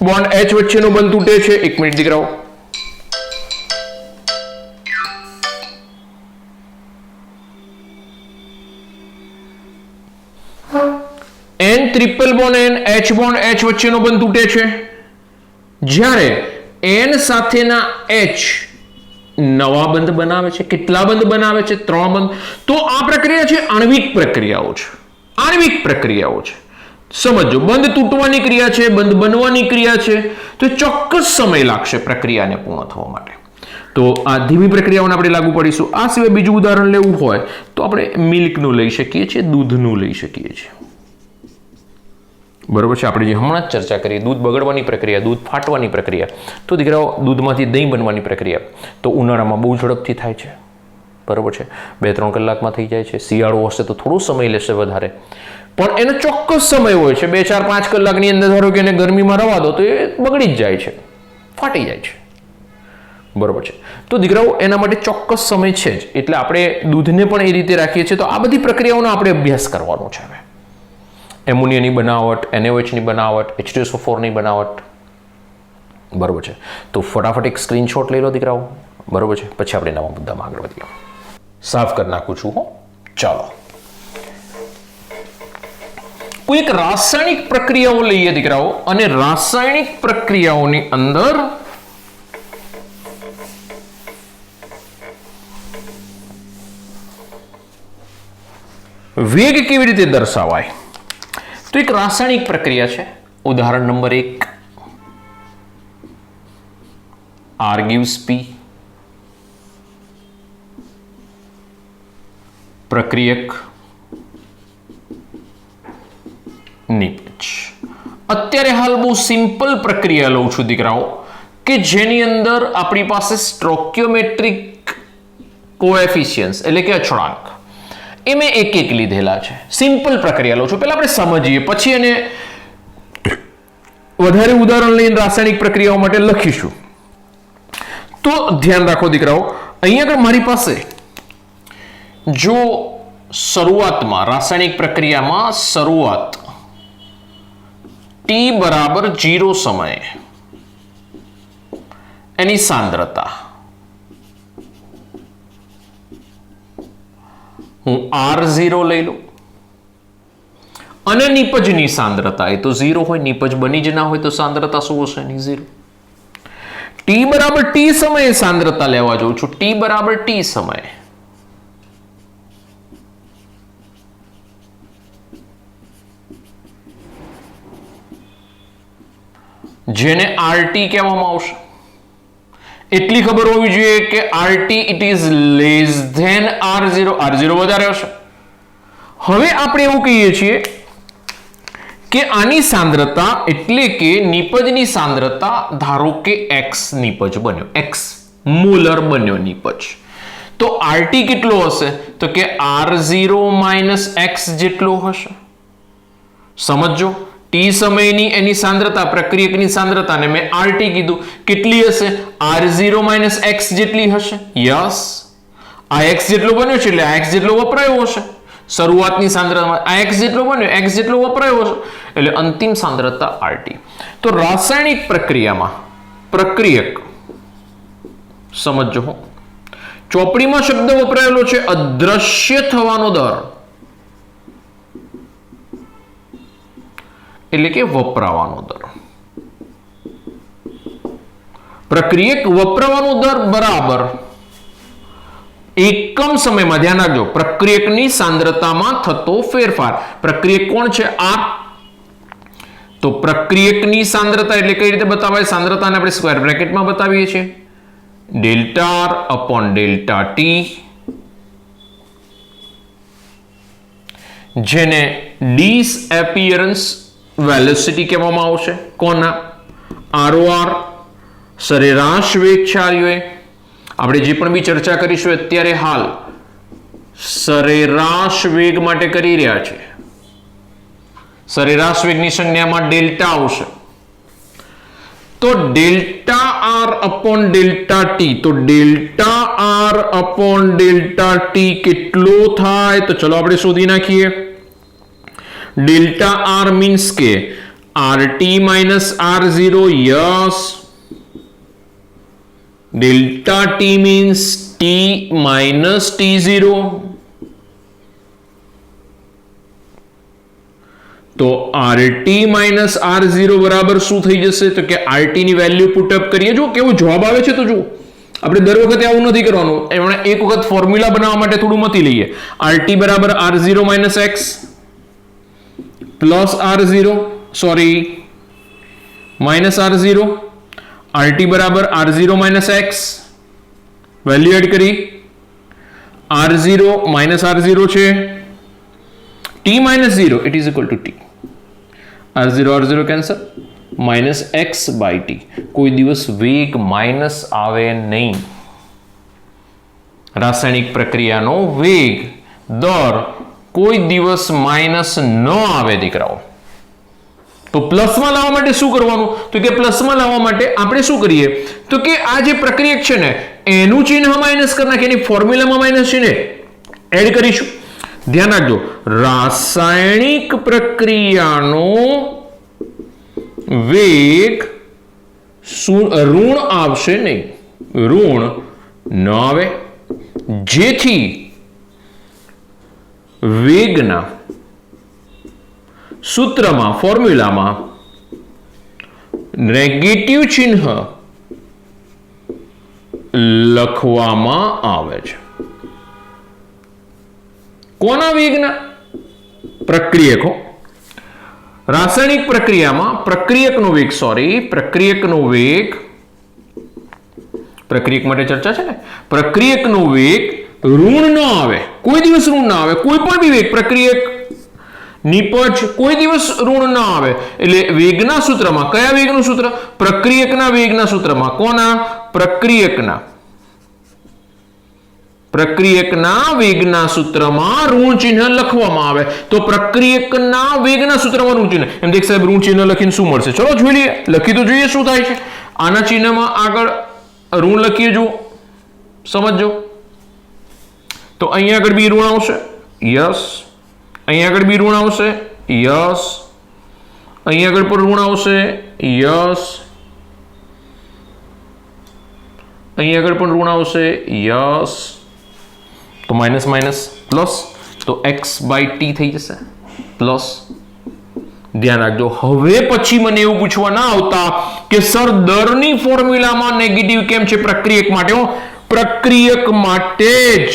બોન્ડ H વચ્ચેનો બંધ તૂટે છે. એક મિનિટ દીકરાઓ, N triple bond N H bond H વચ્ચેનો બંધ તૂટે છે. જ્યારે N સાથેના H નવા બંધ બનાવે છે. કેટલા બંધ બનાવે છે? 3 બંધ. તો આ પ્રક્રિયા છે આણ્વિક પ્રક્રિયાઓ છે, આણ્વિક પ્રક્રિયાઓ છે. સમજો, બંધ તૂટવાની ક્રિયા છે, બંધ બનવાની ક્રિયા છે, તો ચોક્કસ સમય લાગશે પ્રક્રિયાને પૂર્ણ થવા માટે. તો આ ધીમી પ્રક્રિયાઓને આપણે લાગુ પડીશું. આ સિવાય બીજું ઉદાહરણ લેવું હોય તો આપણે મિલ્કનું લઈ શકીએ છીએ, દૂધનું લઈ શકીએ છીએ, બરોબર છે. આપણે જે હમણાં જ ચર્ચા કરી, દૂધ બગડવાની પ્રક્રિયા, દૂધ ફાટવાની પ્રક્રિયા, તો દીકરાઓ દૂધમાંથી દહીં બનવાની પ્રક્રિયા તો ઉનાળામાં બહુ ઝડપથી થાય છે, બરોબર છે, 2-3 કલાકમાં થઈ જાય છે. શિયાળો હશે તો થોડો સમય લેશે વધારે, પણ એનો ચોક્કસ સમય હોય છે. 2-4-5 કલાકની અંદર ધારો કે એને ગરમીમાં રવા દો તો એ બગડી જ જાય છે, ફાટી જાય છે, બરોબર છે. તો દીકરાઓ એના માટે ચોક્કસ સમય છે જ, એટલે આપણે દૂધને પણ એ રીતે રાખીએ છીએ. તો આ બધી પ્રક્રિયાઓનો આપણે અભ્યાસ કરવાનો છે. હવે એમોનિયાની બનાવટ, NaOH ની બનાવટ, H2SO4 ની બનાવટ, બરોબર છે. તો ફટાફટ એક સ્ક્રીનશોટ લઈ લો દીકરાઓ, બરોબર છે, પછી આપણે નવા મુદ્દામાં આગળ વધીએ. સાફ કરી નાખું છું હો. ચાલો, કોઈ એક રાસાયણિક પ્રક્રિયાઓ લઈએ દીકરાઓ, અને રાસાયણિક પ્રક્રિયાઓની અંદર વેગ કેવી રીતે દર્શાવાય? તો એક રાસાયણિક પ્રક્રિયા છે. ઉદાહરણ નંબર 1 R gives P. પ્રક્રિયક નિપજ. અત્યારે હાલ બહુ સિમ્પલ પ્રક્રિયા લઉં છું દીકરાઓ, કે જેની અંદર આપણી પાસે સ્ટોઇકિયોમેટ્રિક કોએફિશિયન્ટ્સ એટલે કે અચળાંક એ મેં એક લીધેલા છે. સિમ્પલ પ્રક્રિયા લઉં છું. પહેલા આપણે સમજીએ, પછી એને વધારે ઉદાહરણ લઈને રાસાયણિક પ્રક્રિયાઓ માટે લખીશું. તો ધ્યાન રાખો દીકરાઓ, અહીંયા આગળ મારી પાસે જો શરૂઆતમાં રાસાયણિક પ્રક્રિયામાં શરૂઆત t બરાબર 0 સમયે એની સાંદ્રતા હું R0 લઈ લઉં, અને નિપજની સાંદ્રતા એ તો 0 હોય, નિપજ બની જ ના હોય તો સાંદ્રતા શું હશે? એની 0. t બરાબર t સમયે સાંદ્રતા લેવા જાઉં છું. t બરાબર t સમયે જેને RT કહેવામાં આવશે. એટલી ખબર હોવી જોઈએ કે RT it is less than R0, R0 વધારે હશે. હવે આપણે એવું કહીએ છીએ કે આની સાંદ્રતા એટલે કે નિપજની સાંદ્રતા ધારો કે x નિપજ બન્યો, x મોલર બન્યો નિપજ, તો RT કેટલો હશે? તો કે R0 માઇનસ x જેટલો હશે. સમજો, t સમયની એની સાંદ્રતા, પ્રક્રિયકની સાંદ્રતાને મેં RT કીધું, કેટલી હશે? R0 માઇનસ x જેટલી હશે. યસ, આ x જેટલો બન્યો છે એટલે આ x જેટલો વપરાયો હશે. શરૂઆતની સાંદ્રતામાં આ x જેટલો બન્યો, x જેટલો વપરાયો હશે એટલે અંતિમ સાંદ્રતા RT. તો રાસાયણિક પ્રક્રિયામાં પ્રક્રિયક, સમજો, ચોપડીમાં શબ્દ વપરાયેલો છે અદ્રશ્ય થવાનો દર, એટલે કે વપરાવાનો દર. પ્રક્રિયક વપરાવાનો દર બરાબર એકમ સમયમાં, ધ્યાન રાખજો, પ્રક્રિયકની સાંદ્રતામાં થતો ફેરફાર. પ્રક્રિયક કોણ છે? R. તો પ્રક્રિયકની સાંદ્રતા એટલે કઈ રીતે બતાવાય? સાંદ્રતાને આપણે સ્ક્વેર બ્રેકેટમાં બતાવીએ છીએ, delta R upon delta T, જેને ડિસએપિયરન્સ વેલોસિટી કહેવામાં આવશે. કોના? ROR, સરેરાશ વેગ છે. આપણે જે પણ બી ચર્ચા કરીશું અત્યારે હાલ સરેરાશ વેગ માટે કરી રહ્યા છે. સરેરાશ વેગની સંજ્ઞામાં ડેલ્ટા આવશે. તો delta R upon delta T, તો delta R upon delta T કેટલો થાય? તો ચલો આપણે શોધી નાખીએ. ડેલ્ટા R મીન્સ કે RT minus R0. Yes, delta T means T minus T0. તો RT માઇનસ R0 બરાબર શું થઈ જશે? તો કે RT ની વેલ્યુ પુટઅપ કરીએ. જો કેવો જવાબ આવે છે. તો જુઓ, આપણે દર વખતે આવું નથી કરવાનું, એમણે એક વખત ફોર્મ્યુલા બનાવવા માટે થોડું મતી લઈએ. RT બરાબર R0 minus x plus R0, sorry minus R0, RT બરાબર R0 minus x, value add કરી, R0 માઇનસ R0 છે, T minus 0 it is equal to T, R0 cancel, minus x by T. કોઈ દિવસ વેગ માઇનસ આવે નહીં. રાસાયણિક પ્રક્રિયાનો વેગ દર કોઈ દિવસ માઇનસ ન આવે દીકરાઓ. તો પ્લસમાં લાવવા માટે શું કરવાનું? તો કે પ્લસમાં લાવવા માટે આપણે શું કરીએ? તો કે આ જે પ્રક્રિયક છે ને એનું ચિહ્ન માઇનસ કરી નાખીએ, એની ફોર્મ્યુલામાં માઇનસ ચિહ્ન એડ કરીશું. ધ્યાન રાખજો, રાસાયણિક પ્રક્રિયાનો વેગ ઋણ આવશે નહીં, ઋણ ન આવે, જેથી વેગના સૂત્રમાં, ફોર્મ્યુલામાં નેગેટિવ ચિહ્ન લખવામાં આવે છે. કોના વેગના? પ્રક્રિયકો. રાસાયણિક પ્રક્રિયામાં પ્રક્રિયકનો વેગ, પ્રક્રિયકનો વેગ, પ્રક્રિયક માટે ચર્ચા છે ને, પ્રક્રિયકનો વેગ ઋણ ન આવે, કોઈ દિવસ ઋણ ના આવે. કોઈ પણ બી વેગ, પ્રક્રિયક, નિપજ, કોઈ દિવસ ઋણ ના આવે. એટલે વેગના સૂત્રમાં, કયા વેગનું સૂત્ર? પ્રક્રિયકના વેગના સૂત્રમાં. કોના? પ્રક્રિયકના વેગના સૂત્રમાં ઋણ ચિહ્ન લખવામાં આવે. તો પ્રક્રિયકના વેગના સૂત્રમાં ઋણ ચિહ્ન, એમ દેખ સાહેબ, ઋણ ચિહ્ન લખીને શું મળશે? ચલો જોઈ લઈએ, લખી તો જોઈએ શું થાય છે. આના ચિહ્નમાં આગળ ઋણ લખીએ, જુઓ, સમજો. તો અહીંયા આગળ બી ઋણ આવશે. યસ, અહીંયા આગળ બી ઋણ આવશે. યસ, અહીંયા આગળ પણ ઋણ આવશે. યસ, અહીંયા આગળ પણ ઋણ આવશે. યસ, તો માઇનસ માઇનસ પ્લસ, તો x બાય T થઈ જશે પ્લસ. ધ્યાન રાખજો, હવે પછી મને એવું પૂછવા ના આવતા કે સર દરની ફોર્મ્યુલામાં નેગેટિવ કેમ છે? પ્રક્રિયક માટે, પ્રક્રિયક માટે જ,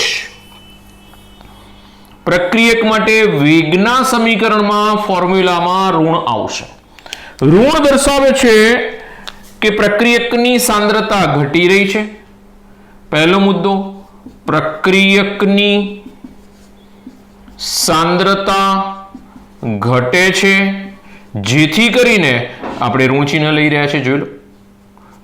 પ્રક્રિયક માટે વેગના સમીકરણમાં ફોર્મ્યુલામાં ઋણ આવશે. ઋણ દર્શાવે છે કે પ્રક્રિયકની સાંદ્રતા ઘટી રહી છે. પહેલો મુદ્દો, પ્રક્રિયકની સાંદ્રતા ઘટે છે, જેથી કરીને આપણે ઋણ ચિહ્ન લઈ રહ્યા છીએ.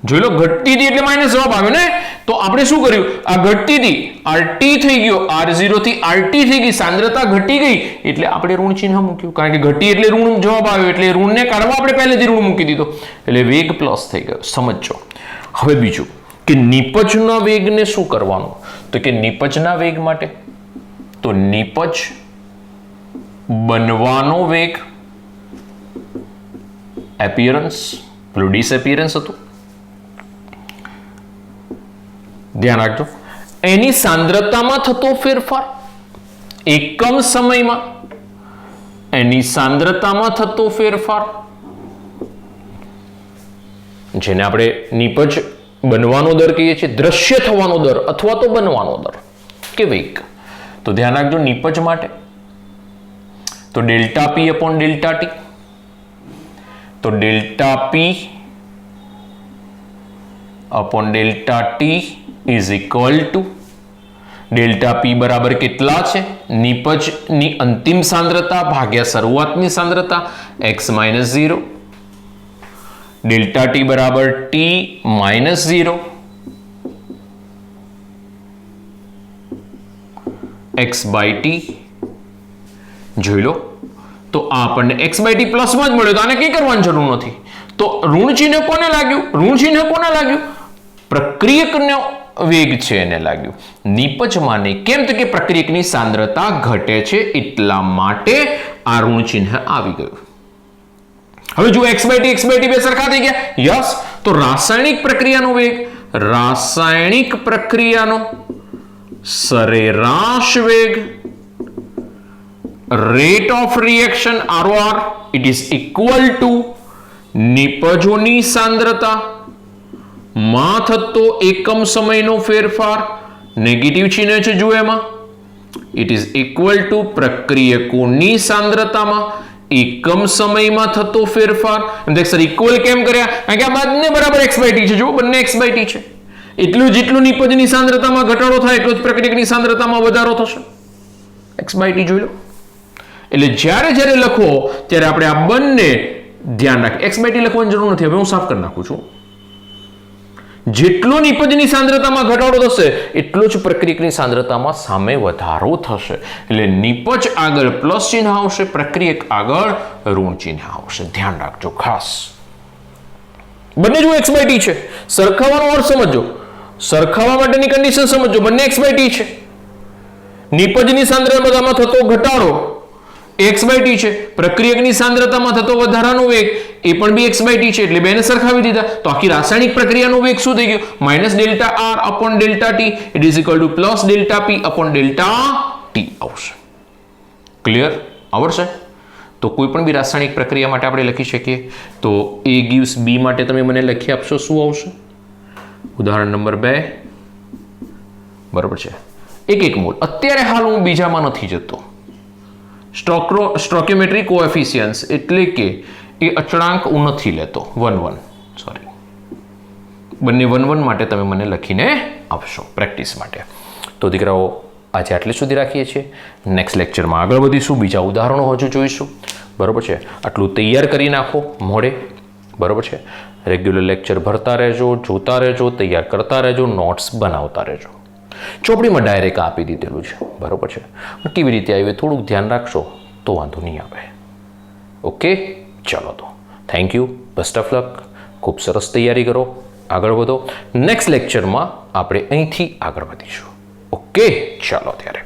જોઈ લો ઘટતી હતી એટલે માઇનસ જવાબ આવ્યો ને. તો આપણે શું કર્યું, આ ઘટતી હતી RT થઈ ગયો, R0 થી RT થઈ ગઈ, સાંદ્રતા ઘટી ગઈ એટલે આપણે ઋણ ચિહ્ન મૂક્યું, કારણ કે ઘટી એટલે ઋણ જવાબ આવ્યો એટલે ઋણને કાઢવા આપણે પહેલેથી ઋણ મૂકી દીધો એટલે વેગ પ્લસ થઈ ગયો. સમજો. હવે બીજું કે નિપજના વેગને શું કરવાનું, તો કે નિપજના વેગ માટે તો નિપજ બનવાનો વેગ એપિયરન્સ પેલું ડિસએપિયરન્સ હતું, ધ્યાન રાખજો. એની સાંદ્રતામાં થતો ફેરફાર એકમ સમયમાં, એની સાંદ્રતામાં થતો ફેરફાર જેને આપણે નિપજ બનવાનો દર કહીએ છીએ, દ્રશ્ય થવાનો દર અથવા તો બનવાનો દર કે વેગ. તો ધ્યાન રાખજો નિપજ માટે તો delta p upon delta t, તો delta p upon delta t is equal to delta p બરાબર કેટલા છે, નિપજની અંતિમ સાંદ્રતા ભાગ્યા શરૂઆતની સાંદ્રતા x-0, ડેલ્ટા ટી બરાબર t-0 x/t. જોઈ લો તો આપણને x/t પ્લસમાં જ મળ્યો, તો આને કંઈ કરવાની જરૂર નથી. તો ઋણ ચિહ્ન કોને લાગ્યું, ઋણ ચિહ્ન કોને લાગ્યું, પ્રક્રિયકનો વેગ છે એને લાગ્યું, નિપજમાં નહીં. કેમ તો કે પ્રક્રિયકની સાંદ્રતા ઘટે છે એટલા માટે આ ઋણ ચિહ્ન આવી ગયું. હવે જો x/t બે સરખા થઈ ગયા. યસ. તો રાસાયણિક પ્રક્રિયાનો વેગ, રાસાયણિક પ્રક્રિયાનો સરેરાશ વેગ, rate of reaction ROR, it is equal to નિપજોની સાંદ્રતા માં થતો એકમ સમયનો ફેરફાર, નેગેટિવ ચિહ્ન છે જુઓ એમાં, ઇટ ઇઝ ઇક્વલ ટુ પ્રક્રિયકોની સાંદ્રતામાં એકમ સમયમાં થતો ફેરફાર. એમ દેખ સર ઇક્વલ કેમ કર્યા, કારણ કે આ બંને બરાબર x/t છે. જુઓ બંને x/t છે. એટલું જેટલું નિપજની સાંદ્રતામાં ઘટાડો થાય એટલું જ પ્રક્રિયકની સાંદ્રતામાં વધારો થશે. x/t જોઈ લો. એટલે જ્યારે લખો ત્યારે આપણે આ બંને ધ્યાન રાખીએ. x/t લખવાની જરૂર નથી, હવે હું સાફ કરી નાખું છું. જેટલો નિપજની સાંદ્રતામાં ઘટાડો થશે એટલો જ પ્રક્રિયકની સાંદ્રતામાં સામે વધારો થશે. એટલે નિપજ આગળ પ્લસ ચિહ્ન આવશે, પ્રક્રિયક આગળ ઋણ ચિહ્ન આવશે. ધ્યાન રાખજો ખાસ. બંને જો x/t છે. સરખાવવાનો અર્થ સમજો, સરખાવવા માટેની કન્ડિશન સમજો. બંને x/t છે. નિપજની સાંદ્રતામાં થતો ઘટાડો x/t છે, પ્રક્રિયકની સાંદ્રતામાં થતો વધારાનો વેગ એ પણ બી x/t છે, એટલે બેને સરખાવી દીધા. તો આખી રાસાયણિક પ્રક્રિયાનો વેગ શું થઈ ગયો, minus delta R upon delta T it is equal two plus delta P upon delta T આવશે. ક્લિયર? આવડશે? તો કોઈ પણ બી રાસાયણિક પ્રક્રિયા માટે આપણે લખી શકીએ. તો A gives B માટે તમે મને લખી આપશો, શું આવશે? ઉદાહરણ નંબર 2 બરાબર છે. 1 મોલ. અત્યારે હાલ હું બીજામાં નથી જતો. સ્ટોકિયોમેટ્રિક કોએફિશિયન્ટ્સ એટલે કે એ અચળાંક હું નથી લેતો. 1 સોરી, બંને 1 માટે તમે મને લખીને આપશો પ્રેક્ટિસ માટે. તો દીકરાઓ આજે આટલે સુધી રાખીએ છીએ. નેક્સ્ટ લેક્ચરમાં આગળ વધીશું, બીજા ઉદાહરણો હજુ જોઈશું. બરાબર છે. આટલું તૈયાર કરી નાખો મોડે. બરાબર છે. રેગ્યુલર લેક્ચર ભરતા રહેજો, જોતા રહેજો, તૈયાર કરતા રહેજો, નોટ્સ બનાવતા રહેજો. ચોપડીમાં ડાયરેક્ટ આપી દીધેલું છે. બરાબર છે. કેવી રીતે આવી થોડુંક ધ્યાન રાખશો તો વાંધો નહીં આવે. ઓકે, ચાલો તો thank you, best of luck. ખૂબ સરસ તૈયારી કરો, આગળ વધો. નેક્સ્ટ લેક્ચરમાં આપણે અહીંથી આગળ વધીશું. ઓકે, ચાલો ત્યારે.